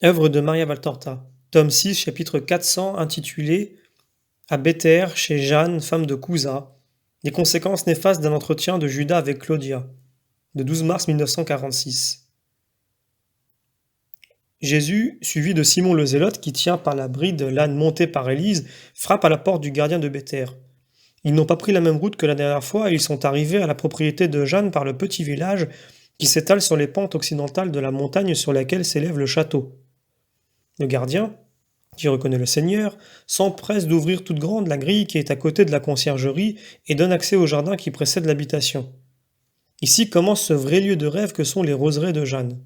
Œuvre de Maria Valtorta, tome 6, chapitre 400, intitulé À Béthère, chez Jeanne, femme de Couza, les conséquences néfastes d'un entretien de Judas avec Claudia, de 12 mars 1946. Jésus, suivi de Simon le Zélote qui tient par la bride l'âne monté par Élise, frappe à la porte du gardien de Béthère. Ils n'ont pas pris la même route que la dernière fois et ils sont arrivés à la propriété de Jeanne par le petit village qui s'étale sur les pentes occidentales de la montagne sur laquelle s'élève le château. Le gardien, qui reconnaît le Seigneur, s'empresse d'ouvrir toute grande la grille qui est à côté de la conciergerie et donne accès au jardin qui précède l'habitation. Ici commence ce vrai lieu de rêve que sont les roseraies de Jeanne.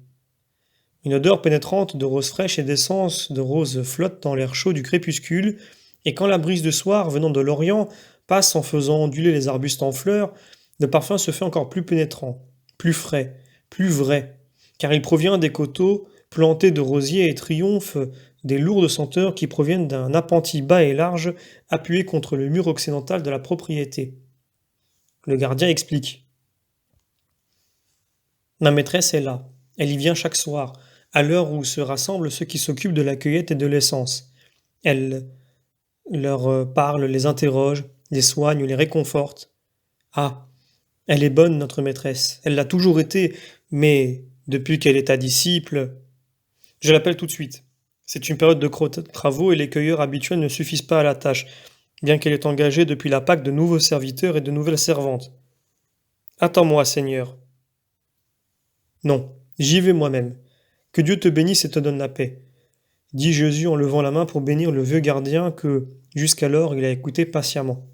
Une odeur pénétrante de roses fraîches et d'essence de roses flotte dans l'air chaud du crépuscule, et quand la brise du soir, venant de l'Orient, passe en faisant onduler les arbustes en fleurs, le parfum se fait encore plus pénétrant, plus frais, plus vrai, car il provient des coteaux plantés de rosiers et triomphe des lourdes senteurs qui proviennent d'un appentis bas et large appuyé contre le mur occidental de la propriété. Le gardien explique. Ma maîtresse est là. Elle y vient chaque soir, à l'heure où se rassemblent ceux qui s'occupent de la cueillette et de l'essence. Elle leur parle, les interroge, les soigne, les réconforte. Ah, elle est bonne, notre maîtresse. Elle l'a toujours été, mais depuis qu'elle est ta disciple, je l'appelle tout de suite. C'est une période de travaux et les cueilleurs habituels ne suffisent pas à la tâche, bien qu'elle ait engagé depuis la Pâque de nouveaux serviteurs et de nouvelles servantes. Attends-moi, Seigneur. Non, j'y vais moi-même. Que Dieu te bénisse et te donne la paix, dit Jésus en levant la main pour bénir le vieux gardien que, jusqu'alors, il a écouté patiemment.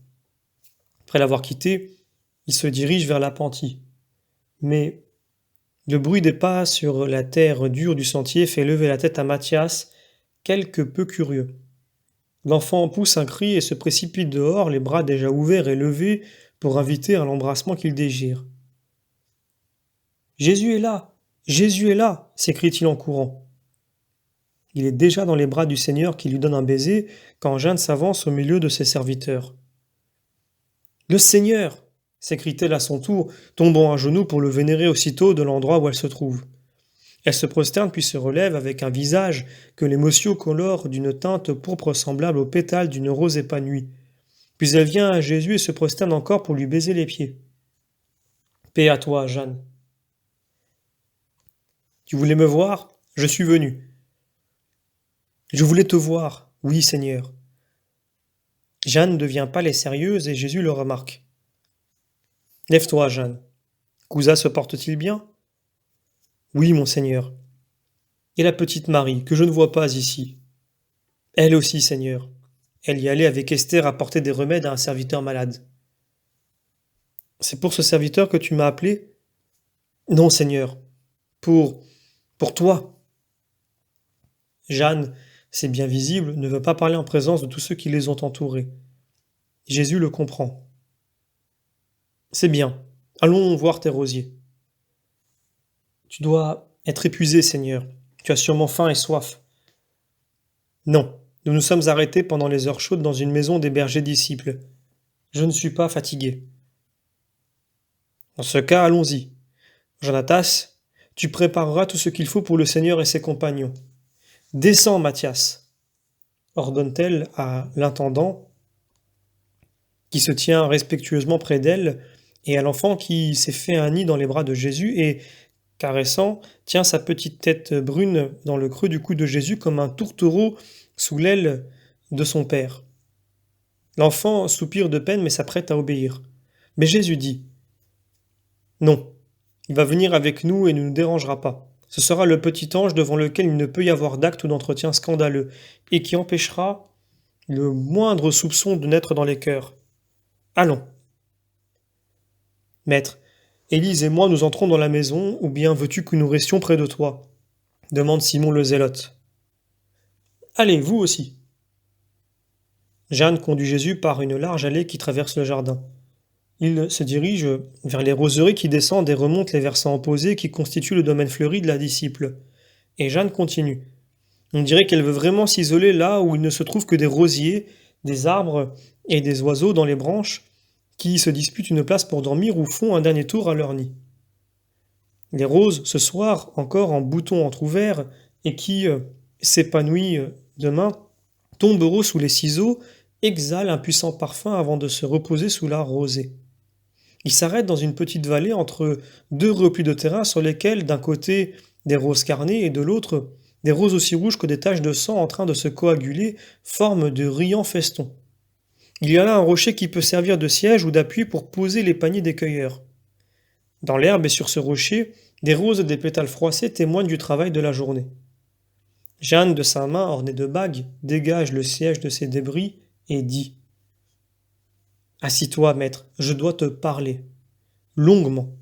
Après l'avoir quitté, il se dirige vers l'appentis. Mais le bruit des pas sur la terre dure du sentier fait lever la tête à Mathias, quelque peu curieux. L'enfant pousse un cri et se précipite dehors, les bras déjà ouverts et levés pour inviter à l'embrassement qu'il désire. Jésus est là! Jésus est là! S'écrie-t-il en courant. Il est déjà dans les bras du Seigneur qui lui donne un baiser quand Jeanne s'avance au milieu de ses serviteurs. Le Seigneur! S'écrie-t-elle à son tour, tombant à genoux pour le vénérer aussitôt de l'endroit où elle se trouve. Elle se prosterne puis se relève avec un visage que l'émotion colore d'une teinte pourpre semblable aux pétales d'une rose épanouie. Puis elle vient à Jésus et se prosterne encore pour lui baiser les pieds. Paix à toi, Jeanne. Tu voulais me voir? Je suis venu. Je voulais te voir. Oui, Seigneur. Jeanne devient pâle et sérieuse et Jésus le remarque. Lève-toi, Jeanne. Cousa se porte-t-il bien? Oui, mon Seigneur. Et la petite Marie, que je ne vois pas ici? Elle aussi, Seigneur. Elle y allait avec Esther apporter des remèdes à un serviteur malade. C'est pour ce serviteur que tu m'as appelé? Non, Seigneur. Pour toi. Jeanne, c'est bien visible, ne veut pas parler en présence de tous ceux qui les ont entourés. Jésus le comprend. C'est bien. Allons voir tes rosiers. Tu dois être épuisé, Seigneur. Tu as sûrement faim et soif. Non, nous nous sommes arrêtés pendant les heures chaudes dans une maison des bergers disciples. Je ne suis pas fatigué. Dans ce cas, allons-y. Jonatas, tu prépareras tout ce qu'il faut pour le Seigneur et ses compagnons. Descends, Mathias, ordonne-t-elle à l'intendant, qui se tient respectueusement près d'elle, et à l'enfant qui s'est fait un nid dans les bras de Jésus et, caressant, tient sa petite tête brune dans le creux du cou de Jésus comme un tourtereau sous l'aile de son père. L'enfant soupire de peine mais s'apprête à obéir. Mais Jésus dit « Non, il va venir avec nous et ne nous dérangera pas. Ce sera le petit ange devant lequel il ne peut y avoir d'acte ou d'entretien scandaleux et qui empêchera le moindre soupçon de naître dans les cœurs. Allons. » Maître, Élise et moi nous entrons dans la maison, ou bien veux-tu que nous restions près de toi? Demande Simon le Zélote. Allez, vous aussi. Jeanne conduit Jésus par une large allée qui traverse le jardin. Il se dirige vers les roseries qui descendent et remontent les versants opposés qui constituent le domaine fleuri de la disciple. Et Jeanne continue. On dirait qu'elle veut vraiment s'isoler là où il ne se trouve que des rosiers, des arbres et des oiseaux dans les branches qui se disputent une place pour dormir ou font un dernier tour à leur nid. Les roses, ce soir, encore en boutons entr'ouverts, et qui s'épanouit demain, tombereau sous les ciseaux, exhale un puissant parfum avant de se reposer sous la rosée. Il s'arrête dans une petite vallée entre deux replis de terrain sur lesquels, d'un côté, des roses carnées et de l'autre, des roses aussi rouges que des taches de sang en train de se coaguler forment de riants festons. Il y a là un rocher qui peut servir de siège ou d'appui pour poser les paniers des cueilleurs. Dans l'herbe et sur ce rocher, des roses et des pétales froissés témoignent du travail de la journée. Jeanne, de sa main ornée de bagues, dégage le siège de ses débris et dit « Assis-toi, maître, je dois te parler. Longuement. »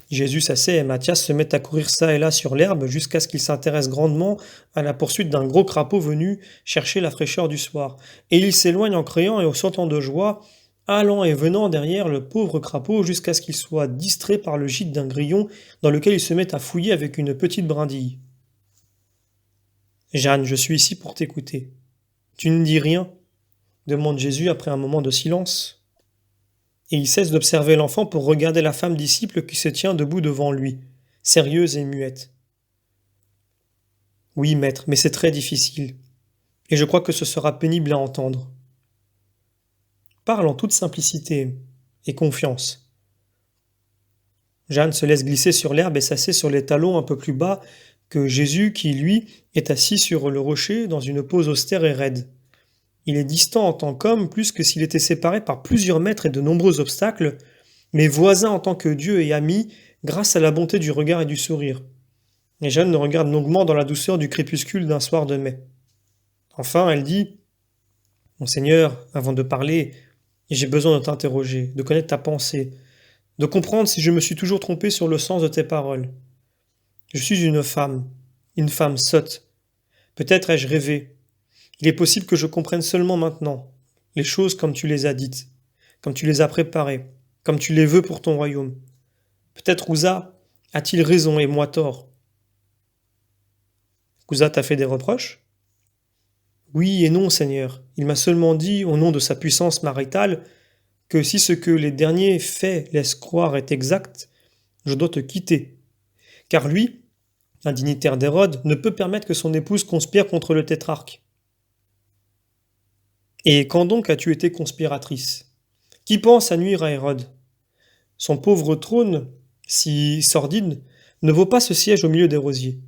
Jésus s'assied et Mathias se met à courir çà et là sur l'herbe jusqu'à ce qu'il s'intéresse grandement à la poursuite d'un gros crapaud venu chercher la fraîcheur du soir. Et il s'éloigne en criant et en sautant de joie, allant et venant derrière le pauvre crapaud jusqu'à ce qu'il soit distrait par le gîte d'un grillon dans lequel il se met à fouiller avec une petite brindille. « Jeanne, je suis ici pour t'écouter. Tu ne dis rien ?» demande Jésus après un moment de silence. Et il cesse d'observer l'enfant pour regarder la femme disciple qui se tient debout devant lui, sérieuse et muette. « Oui, maître, mais c'est très difficile, et je crois que ce sera pénible à entendre. » Parle en toute simplicité et confiance. Jeanne se laisse glisser sur l'herbe et s'assied sur les talons un peu plus bas que Jésus qui, lui, est assis sur le rocher dans une pose austère et raide. Il est distant en tant qu'homme plus que s'il était séparé par plusieurs mètres et de nombreux obstacles, mais voisin en tant que Dieu et ami grâce à la bonté du regard et du sourire. Et Jeanne le regarde longuement dans la douceur du crépuscule d'un soir de mai. Enfin, elle dit « Mon Seigneur, avant de parler, j'ai besoin de t'interroger, de connaître ta pensée, de comprendre si je me suis toujours trompé sur le sens de tes paroles. Je suis une femme sotte. Peut-être ai-je rêvé. Il est possible que je comprenne seulement maintenant les choses comme tu les as dites, comme tu les as préparées, comme tu les veux pour ton royaume. Peut-être Ouza a-t-il raison et moi tort. Ouza t'a fait des reproches ? Oui et non, Seigneur. Il m'a seulement dit, au nom de sa puissance maritale, que si ce que les derniers faits laissent croire est exact, je dois te quitter. Car lui, un dignitaire d'Hérode, ne peut permettre que son épouse conspire contre le tétrarque. Et quand donc as-tu été conspiratrice ? Qui pense à nuire à Hérode ? Son pauvre trône, si sordide, ne vaut pas ce siège au milieu des rosiers.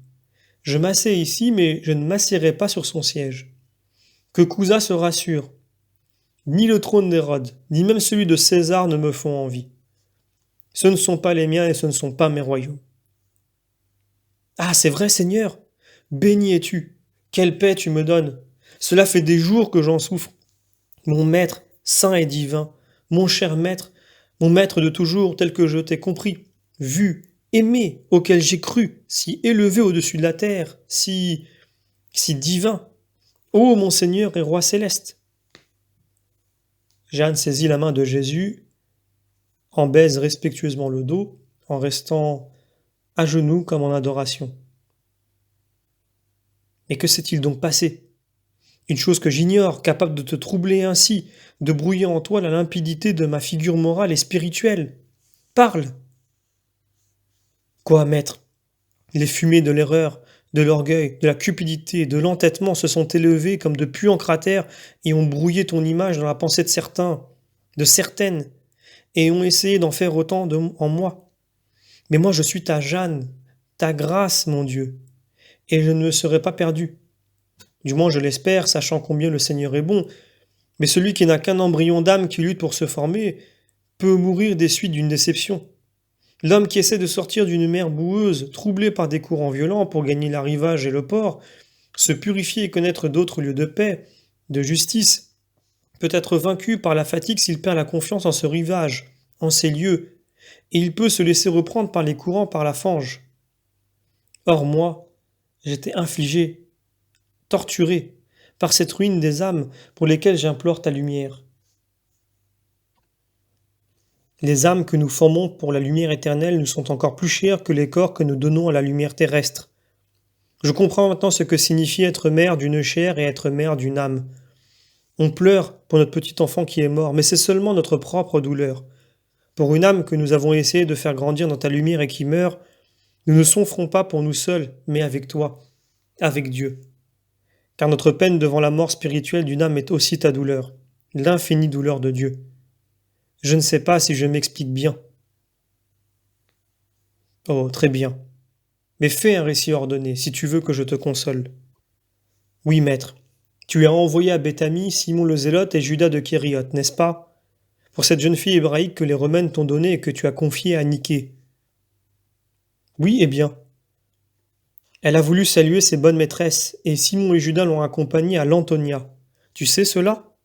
Je m'assieds ici, mais je ne m'assiérai pas sur son siège. Que Cousa se rassure. Ni le trône d'Hérode, ni même celui de César ne me font envie. Ce ne sont pas les miens et ce ne sont pas mes royaumes. Ah, c'est vrai, Seigneur. Béni es-tu. Quelle paix tu me donnes. Cela fait des jours que j'en souffre. Mon maître, saint et divin, mon cher maître, mon maître de toujours tel que je t'ai compris, vu, aimé, auquel j'ai cru, si élevé au-dessus de la terre, si divin. Ô mon Seigneur et Roi céleste. Jeanne saisit la main de Jésus, en baise respectueusement le dos, en restant à genoux comme en adoration. Mais que s'est-il donc passé ? Une chose que j'ignore, capable de te troubler ainsi, de brouiller en toi la limpidité de ma figure morale et spirituelle. Parle ! Quoi, maître ? Les fumées de l'erreur, de l'orgueil, de la cupidité, de l'entêtement se sont élevées comme de puants cratères et ont brouillé ton image dans la pensée de certains, de certaines, et ont essayé d'en faire autant en moi. Mais moi je suis ta Jeanne, ta grâce, mon Dieu, et je ne me serai pas perdu. Du moins je l'espère, sachant combien le Seigneur est bon, mais celui qui n'a qu'un embryon d'âme qui lutte pour se former peut mourir des suites d'une déception. L'homme qui essaie de sortir d'une mer boueuse, troublée par des courants violents pour gagner l'arrivage et le port, se purifier et connaître d'autres lieux de paix, de justice, peut être vaincu par la fatigue s'il perd la confiance en ce rivage, en ces lieux, et il peut se laisser reprendre par les courants par la fange. Or moi, j'étais infligé, torturé, par cette ruine des âmes pour lesquelles j'implore ta lumière. Les âmes que nous formons pour la lumière éternelle nous sont encore plus chères que les corps que nous donnons à la lumière terrestre. Je comprends maintenant ce que signifie être mère d'une chair et être mère d'une âme. On pleure pour notre petit enfant qui est mort, mais c'est seulement notre propre douleur. Pour une âme que nous avons essayé de faire grandir dans ta lumière et qui meurt, nous ne souffrons pas pour nous seuls, mais avec toi. avec Dieu. Car notre peine devant la mort spirituelle d'une âme est aussi ta douleur, l'infinie douleur de Dieu. Je ne sais pas si je m'explique bien. Oh, très bien. Mais fais un récit ordonné, si tu veux que je te console. Oui, maître. Tu as envoyé à Béthanie Simon le Zélote et Judas de Kériote, n'est-ce pas? Pour cette jeune fille hébraïque que les Romaines t'ont donnée et que tu as confiée à Niquée. Oui, eh bien. Elle a voulu saluer ses bonnes maîtresses, et Simon et Judas l'ont accompagnée à l'Antonia. Tu sais cela?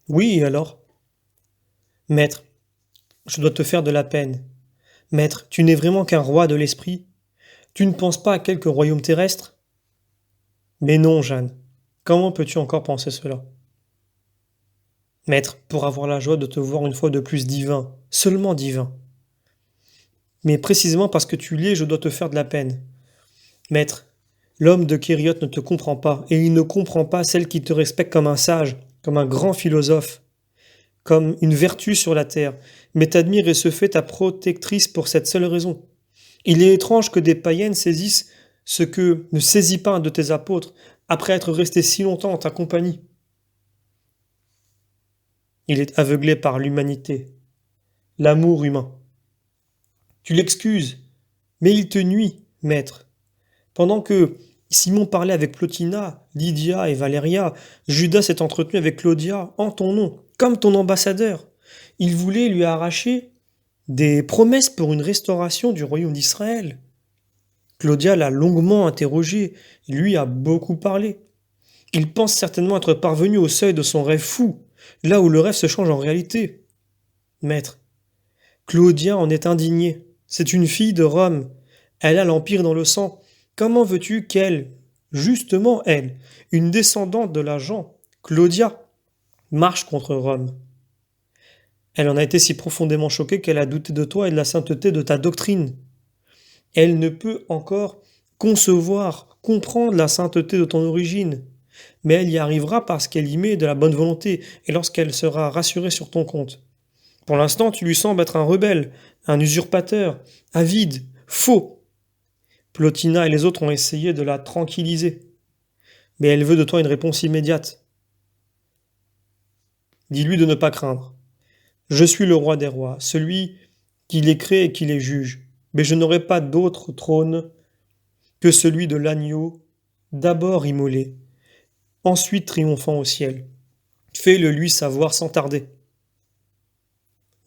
Oui, et alors? Maître, je dois te faire de la peine. Maître, tu n'es vraiment qu'un roi de l'esprit. Tu ne penses pas à quelque royaume terrestre? Mais non, Jeanne. Comment peux-tu encore penser cela? Maître, pour avoir la joie de te voir une fois de plus divin, seulement divin. Mais précisément parce que tu l'es, je dois te faire de la peine. Maître, l'homme de Kériote ne te comprend pas, et il ne comprend pas celle qui te respecte comme un sage, comme un grand philosophe, comme une vertu sur la terre, mais t'admire et se fait ta protectrice pour cette seule raison. Il est étrange que des païennes saisissent ce que ne saisit pas un de tes apôtres, après être resté si longtemps en ta compagnie. Il est aveuglé par l'humanité, l'amour humain. Tu l'excuses, mais il te nuit, maître. Pendant que Simon parlait avec Plotina, Lydia et Valéria, Judas s'est entretenu avec Claudia en ton nom, comme ton ambassadeur. Il voulait lui arracher des promesses pour une restauration du royaume d'Israël. Claudia l'a longuement interrogé, lui a beaucoup parlé. Il pense certainement être parvenu au seuil de son rêve fou, là où le rêve se change en réalité. Maître, Claudia en est indignée. C'est une fille de Rome. Elle a l'Empire dans le sang. Comment veux-tu qu'elle, justement elle, une descendante de l'agent, Claudia, marche contre Rome? Elle en a été si profondément choquée qu'elle a douté de toi et de la sainteté de ta doctrine. Elle ne peut encore concevoir, comprendre la sainteté de ton origine. Mais elle y arrivera parce qu'elle y met de la bonne volonté et lorsqu'elle sera rassurée sur ton compte. Pour l'instant, tu lui sembles être un rebelle, un usurpateur, avide, faux. Plotina et les autres ont essayé de la tranquilliser. Mais elle veut de toi une réponse immédiate. Dis-lui de ne pas craindre. Je suis le roi des rois, celui qui les crée et qui les juge. Mais je n'aurai pas d'autre trône que celui de l'agneau, d'abord immolé, ensuite triomphant au ciel. Fais-le lui savoir sans tarder.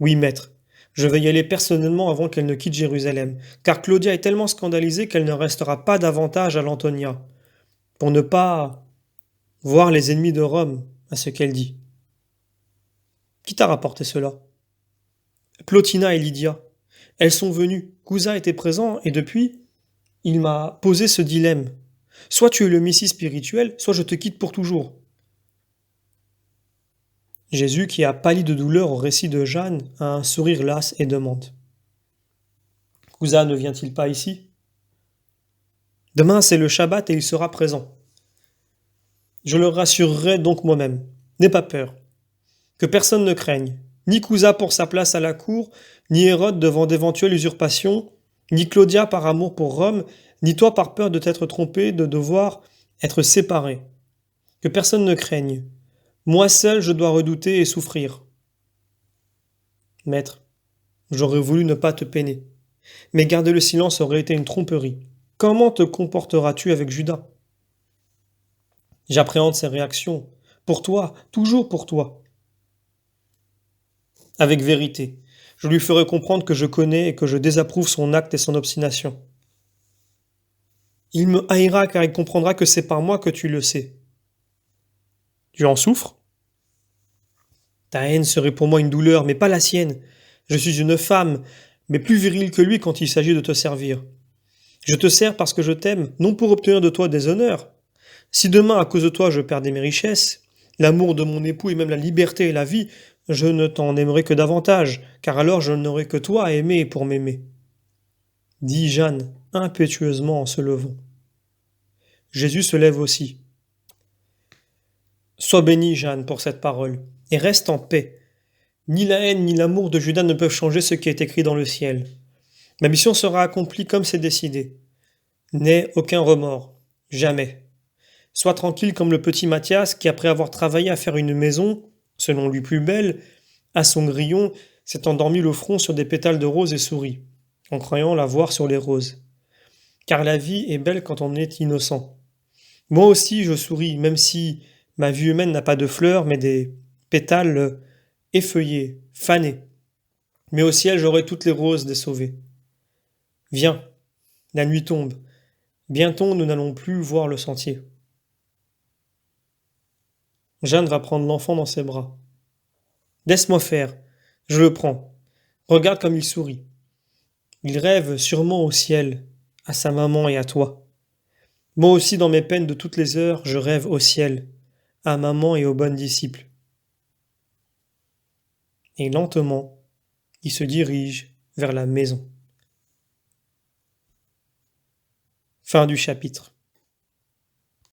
Oui, maître, je vais y aller personnellement avant qu'elle ne quitte Jérusalem, car Claudia est tellement scandalisée qu'elle ne restera pas davantage à l'Antonia, pour ne pas voir les ennemis de Rome à ce qu'elle dit. Qui t'a rapporté cela? Plotina et Lydia. Elles sont venues. Cousin était présent et depuis, il m'a posé ce dilemme. Soit tu es le Messie spirituel, soit je te quitte pour toujours. Jésus, qui a pâli de douleur au récit de Jeanne, a un sourire las et demande. Cousin ne vient-il pas ici? Demain c'est le Shabbat et il sera présent. Je le rassurerai donc moi-même. N'aie pas peur. Que personne ne craigne. Ni Cousin pour sa place à la cour, ni Hérode devant d'éventuelles usurpations, ni Claudia par amour pour Rome, ni toi par peur de t'être trompé, de devoir être séparé. Que personne ne craigne. Moi seul je dois redouter et souffrir. Maître, j'aurais voulu ne pas te peiner. Mais garder le silence aurait été une tromperie. Comment te comporteras-tu avec Judas? J'appréhende ses réactions. Pour toi, toujours pour toi. Avec vérité. Je lui ferai comprendre que je connais et que je désapprouve son acte et son obstination. Il me haïra car il comprendra que c'est par moi que tu le sais. Tu en souffres? Ta haine serait pour moi une douleur, mais pas la sienne. Je suis une femme, mais plus virile que lui quand il s'agit de te servir. Je te sers parce que je t'aime, non pour obtenir de toi des honneurs. Si demain, à cause de toi, je perdais mes richesses, l'amour de mon époux et même la liberté et la vie, je ne t'en aimerai que davantage, car alors je n'aurai que toi à aimer pour m'aimer. Dit Jeanne, impétueusement en se levant. Jésus se lève aussi. Sois bénie, Jeanne, pour cette parole, et reste en paix. Ni la haine ni l'amour de Judas ne peuvent changer ce qui est écrit dans le ciel. Ma mission sera accomplie comme c'est décidé. N'aie aucun remords. Jamais. Sois tranquille comme le petit Mathias qui, après avoir travaillé à faire une maison, selon lui plus belle, à son grillon, s'est endormi le front sur des pétales de roses et sourit, en croyant la voir sur les roses. Car la vie est belle quand on est innocent. Moi aussi je souris, même si ma vie humaine n'a pas de fleurs, mais des pétales effeuillés, fanés. Mais au ciel j'aurai toutes les roses des sauvés. Viens, la nuit tombe. Bientôt nous n'allons plus voir le sentier. Jeanne va prendre l'enfant dans ses bras. Laisse-moi faire, je le prends. Regarde comme il sourit. Il rêve sûrement au ciel, à sa maman et à toi. Moi aussi dans mes peines de toutes les heures, je rêve au ciel, à maman et aux bonnes disciples. Et lentement, il se dirige vers la maison. Fin du chapitre.